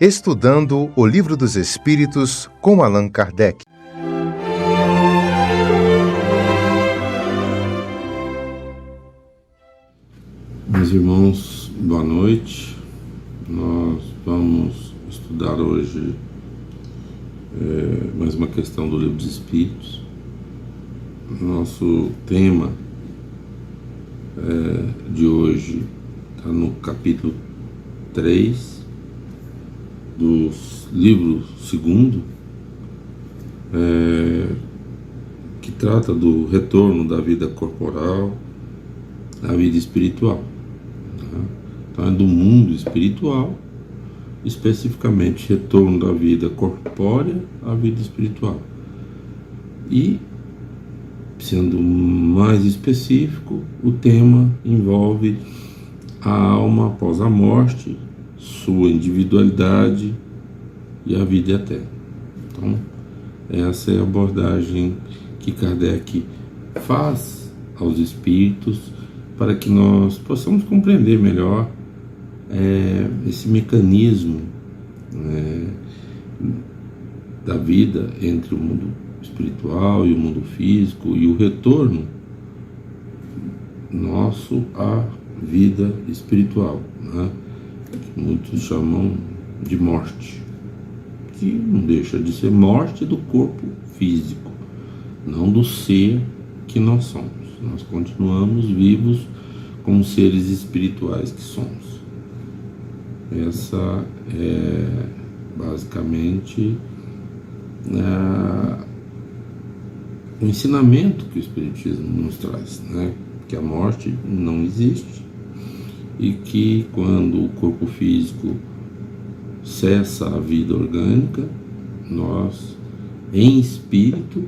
Estudando o Livro dos Espíritos com Allan Kardec. Meus irmãos, boa noite. Nós vamos estudar hoje mais uma questão do Livro dos Espíritos. Nosso tema de hoje está no capítulo 3 do livro 2, que trata do retorno da vida corporal à vida espiritual. Então é do mundo espiritual, especificamente retorno da vida corpórea à vida espiritual. E, sendo mais específico, o tema envolve a alma após a morte, sua individualidade e a vida eterna. Então, essa é a abordagem que Kardec faz aos espíritos para que nós possamos compreender melhor esse mecanismo da vida entre o mundo espiritual e o mundo físico e o retorno nosso à vida espiritual, que muitos chamam de morte, que não deixa de ser morte do corpo físico, não do ser que nós somos. Nós continuamos vivos como seres espirituais que somos. Essa é basicamente o ensinamento que o Espiritismo nos traz, que a morte não existe e que quando o corpo físico cessa a vida orgânica, nós, em espírito,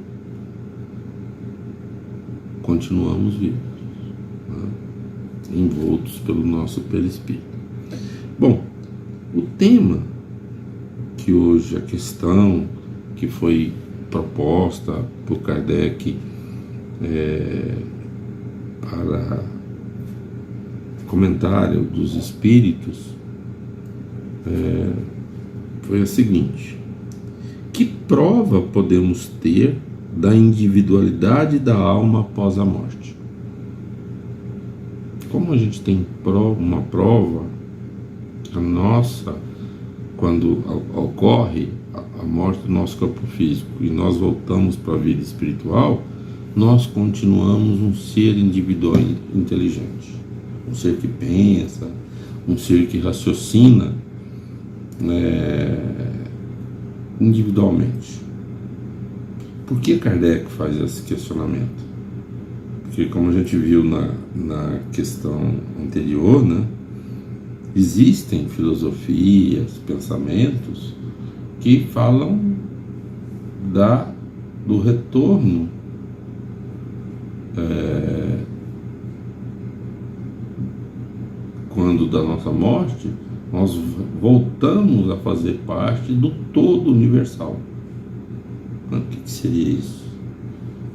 continuamos vivos, envoltos pelo nosso perispírito. Bom, o tema que hoje, a questão que foi proposta por Kardec para comentário dos espíritos foi a seguinte: que prova podemos ter da individualidade da alma após a morte? Como a gente tem uma prova, a nossa, quando ocorre a morte do nosso corpo físico e nós voltamos para a vida espiritual, nós continuamos um ser individual inteligente, um ser que pensa, um ser que raciocina individualmente. Por que Kardec faz esse questionamento? Porque, como a gente viu na questão anterior, existem filosofias, pensamentos que falam do retorno quando da nossa morte, nós voltamos a fazer parte do todo universal. O que seria isso?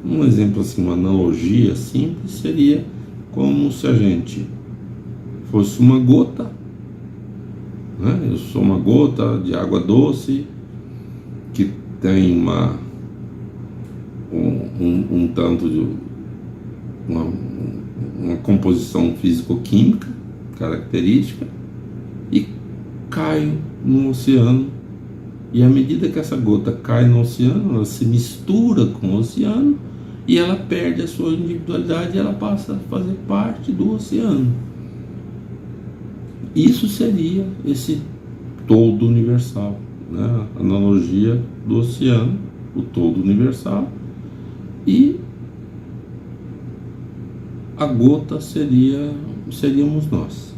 Um exemplo assim, uma analogia simples seria como se a gente fosse uma gota, eu sou uma gota de água doce que tem um tanto de uma composição físico-química característica e caio no oceano, e à medida que essa gota cai no oceano, ela se mistura com o oceano e ela perde a sua individualidade e ela passa a fazer parte do oceano. Isso seria esse todo universal, a analogia do oceano, o todo universal, e a gota seríamos nós.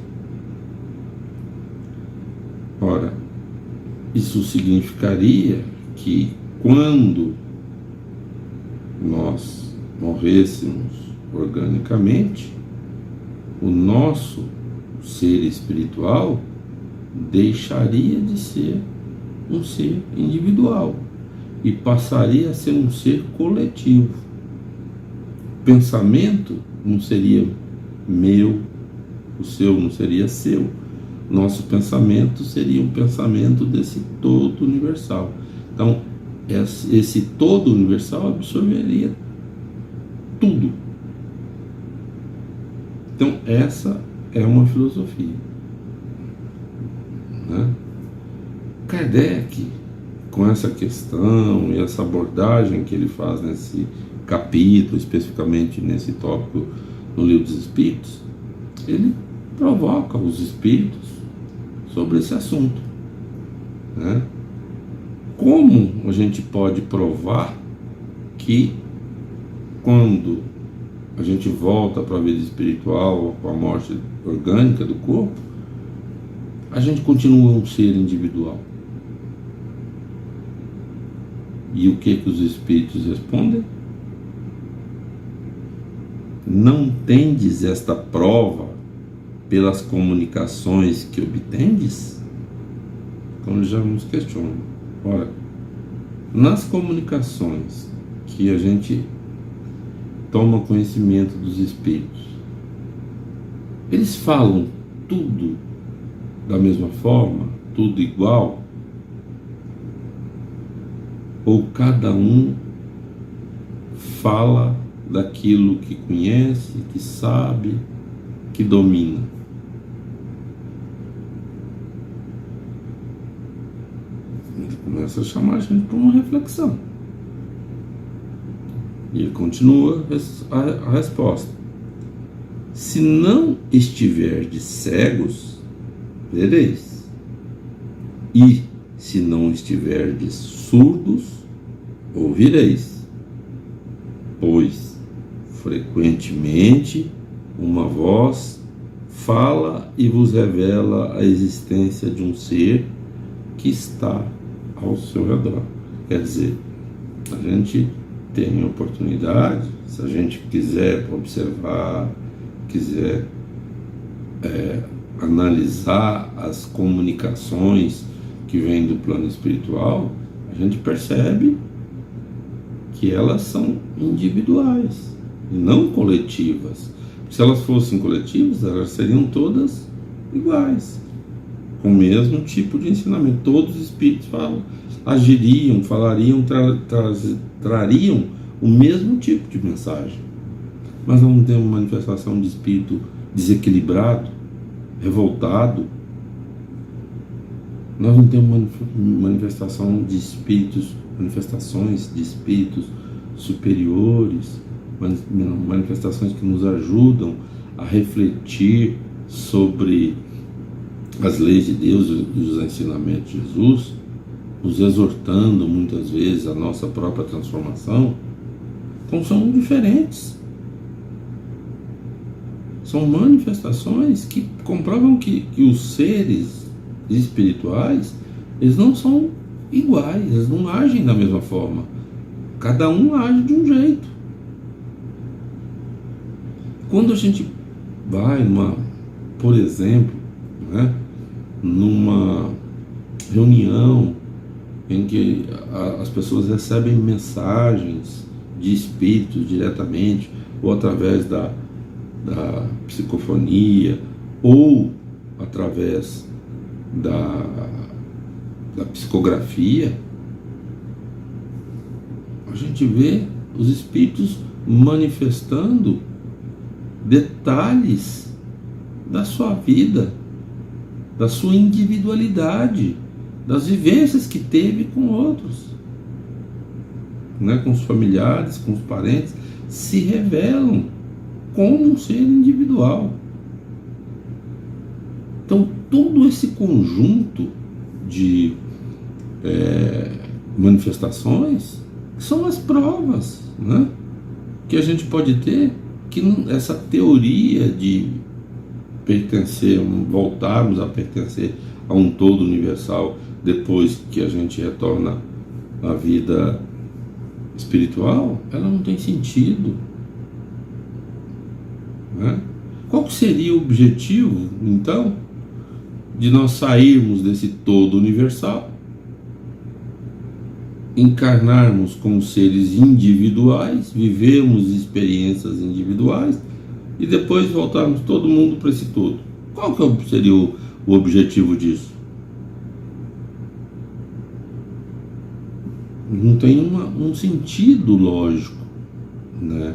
Ora, isso significaria que quando nós morrêssemos organicamente, o nosso ser espiritual deixaria de ser um ser individual e passaria a ser um ser coletivo. O pensamento não seria meu, o seu não seria seu, nosso pensamento seria um pensamento desse todo universal. Então, esse todo universal absorveria tudo. Então, essa é uma filosofia, né? Kardec, com essa questão e essa abordagem que ele faz nesse capítulo, especificamente nesse tópico no Livro dos Espíritos, ele provoca os espíritos sobre esse assunto, né? Como a gente pode provar que quando a gente volta para a vida espiritual com a morte orgânica do corpo, a gente continua um ser individual? E o que os espíritos respondem? Não tendes esta prova pelas comunicações que obtendes? Então ele já nos questiona. Ora, nas comunicações que a gente toma conhecimento dos espíritos, eles falam tudo da mesma forma, tudo igual? Ou cada um fala daquilo que conhece, que sabe, que domina? Ele começa a chamar a gente para uma reflexão. E ele continua a resposta. Se não estiverdes cegos, vereis. E se não estiverdes surdos, ouvireis. Pois, frequentemente, uma voz fala e vos revela a existência de um ser que está ao seu redor. Quer dizer, a gente tem oportunidade, se a gente quiser observar, quiser analisar as comunicações que vêm do plano espiritual, a gente percebe que elas são individuais e não coletivas. Se elas fossem coletivas, elas seriam todas iguais, com o mesmo tipo de ensinamento. Todos os espíritos agiriam, falariam, trariam o mesmo tipo de mensagem. Mas não tem uma manifestação de espírito desequilibrado, revoltado. Nós não temos manifestações de espíritos superiores, manifestações que nos ajudam a refletir sobre as leis de Deus e os ensinamentos de Jesus, nos exortando muitas vezes a nossa própria transformação. Então são diferentes. São manifestações que comprovam que os seres espirituais, eles não são iguais, eles não agem da mesma forma. Cada um age de um jeito. Quando a gente vai por exemplo, né, numa reunião em que as pessoas recebem mensagens de espíritos diretamente, ou através da psicofonia, ou através da psicografia, a gente vê os espíritos manifestando detalhes da sua vida, da sua individualidade, das vivências que teve com outros, né, com os familiares, com os parentes, se revelam como um ser individual. Então, todo esse conjunto de manifestações são as provas, né, que a gente pode ter que essa teoria de voltarmos a pertencer a um todo universal depois que a gente retorna à vida espiritual, ela não tem sentido, né? Qual seria o objetivo, então, de nós sairmos desse todo universal, encarnarmos como seres individuais, vivermos experiências individuais e depois voltarmos todo mundo para esse todo? Qual que seria o o objetivo disso? Não tem um sentido lógico, né,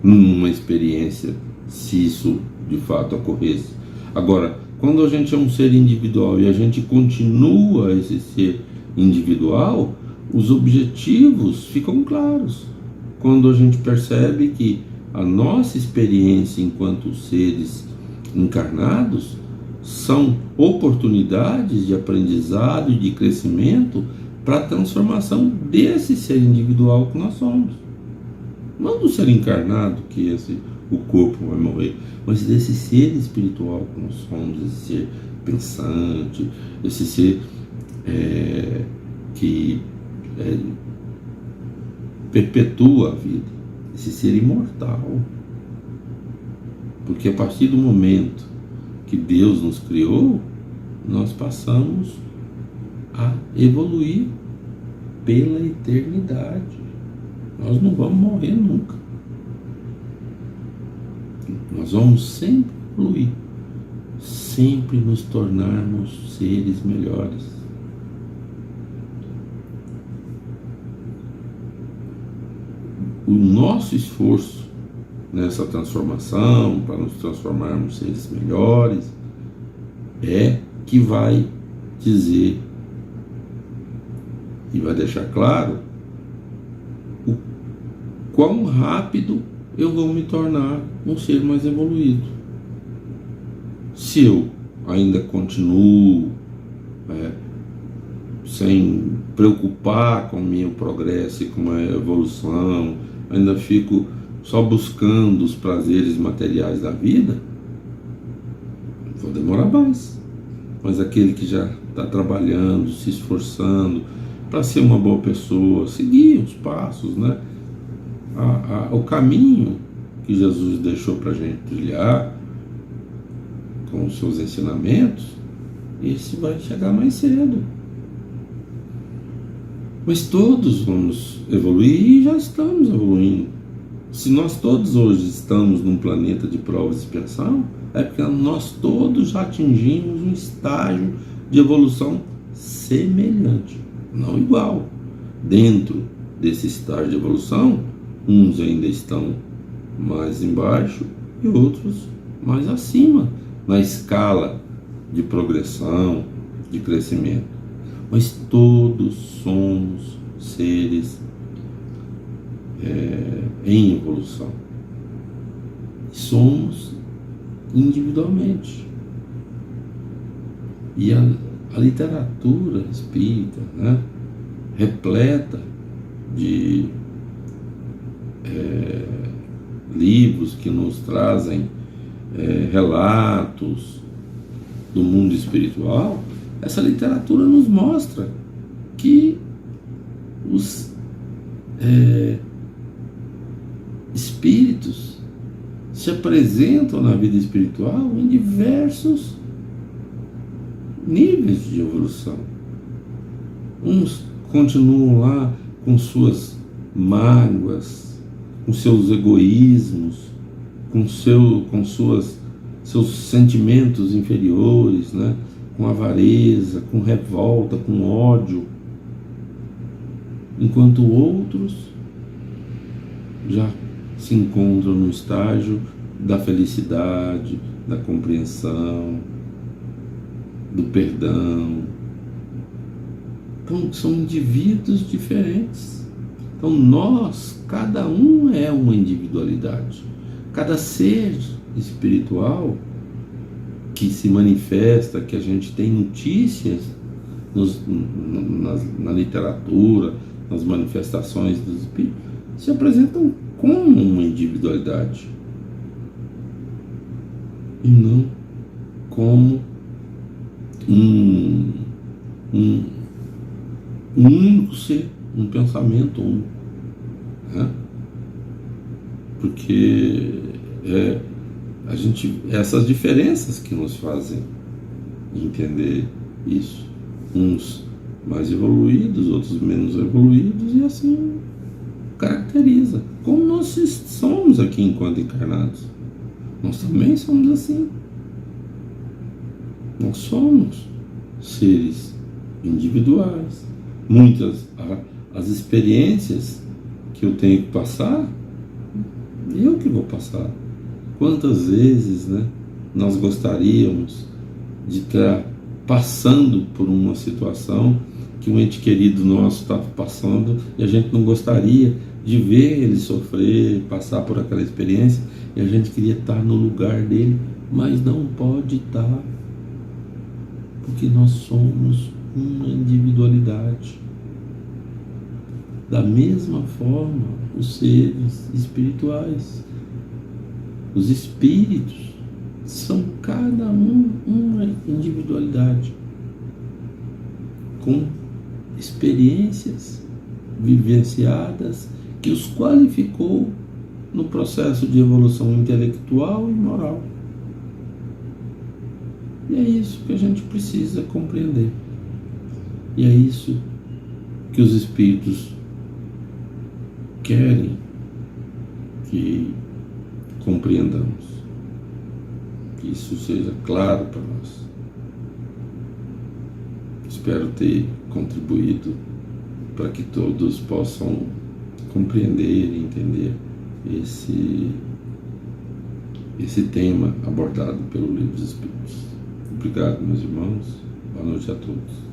numa experiência, se isso de fato ocorresse. Agora, quando a gente é um ser individual e a gente continua esse ser individual, os objetivos ficam claros. Quando a gente percebe que a nossa experiência enquanto seres encarnados são oportunidades de aprendizado e de crescimento para a transformação desse ser individual que nós somos. Não do ser encarnado, que o corpo vai morrer, mas desse ser espiritual que nós somos, esse ser pensante, esse ser que perpetua a vida, esse ser imortal. Porque a partir do momento que Deus nos criou, nós passamos a evoluir pela eternidade. Nós não vamos morrer nunca. Nós vamos sempre evoluir, sempre nos tornarmos seres melhores. O nosso esforço nessa transformação, para nos transformarmos seres melhores, é que vai dizer e vai deixar claro o quão rápido eu vou me tornar um ser mais evoluído. Se eu ainda continuo sem preocupar com o meu progresso e com a evolução, ainda fico só buscando os prazeres materiais da vida, vou demorar mais. Mas aquele que já está trabalhando, se esforçando para ser uma boa pessoa, seguir os passos, né? O caminho que Jesus deixou para a gente trilhar com os seus ensinamentos, esse vai chegar mais cedo. Mas todos vamos evoluir e já estamos evoluindo. Se nós todos hoje estamos num planeta de provas e expiação, é porque nós todos já atingimos um estágio de evolução semelhante, não igual. Dentro desse estágio de evolução, uns ainda estão mais embaixo e outros mais acima na escala de progressão, de crescimento. Mas todos somos seres em evolução. Somos individualmente. E a literatura espírita, né, repleta de livros que nos trazem relatos do mundo espiritual. Essa literatura nos mostra que os espíritos se apresentam na vida espiritual em diversos níveis de evolução. Uns continuam lá com suas mágoas, com seus egoísmos, com seus sentimentos inferiores, né? Com avareza, com revolta, com ódio, enquanto outros já se encontram no estágio da felicidade, da compreensão, do perdão. Então, são indivíduos diferentes. Então, cada um é uma individualidade. Cada ser espiritual que se manifesta, que a gente tem notícias na literatura, nas manifestações dos espíritos, se apresentam como uma individualidade e não como um único ser, um pensamento único, né? Porque essas diferenças que nos fazem entender isso, uns mais evoluídos, outros menos evoluídos, e assim caracteriza como nós somos aqui enquanto encarnados. Nós também somos assim. Nós somos seres individuais. Muitas as experiências que eu tenho que passar, eu que vou passar. Quantas vezes, né, nós gostaríamos de estar passando por uma situação que um ente querido nosso está passando e a gente não gostaria de ver ele sofrer, passar por aquela experiência, e a gente queria estar no lugar dele, mas não pode estar, porque nós somos uma individualidade. Da mesma forma, os seres espirituais, os espíritos, são cada um uma individualidade, com experiências vivenciadas que os qualificou no processo de evolução intelectual e moral. E é isso que a gente precisa compreender. E é isso que os espíritos querem que compreendamos. Que isso seja claro para nós. Espero ter contribuído para que todos possam compreender e entender esse tema abordado pelo Livro dos Espíritos. Obrigado, meus irmãos. Boa noite a todos.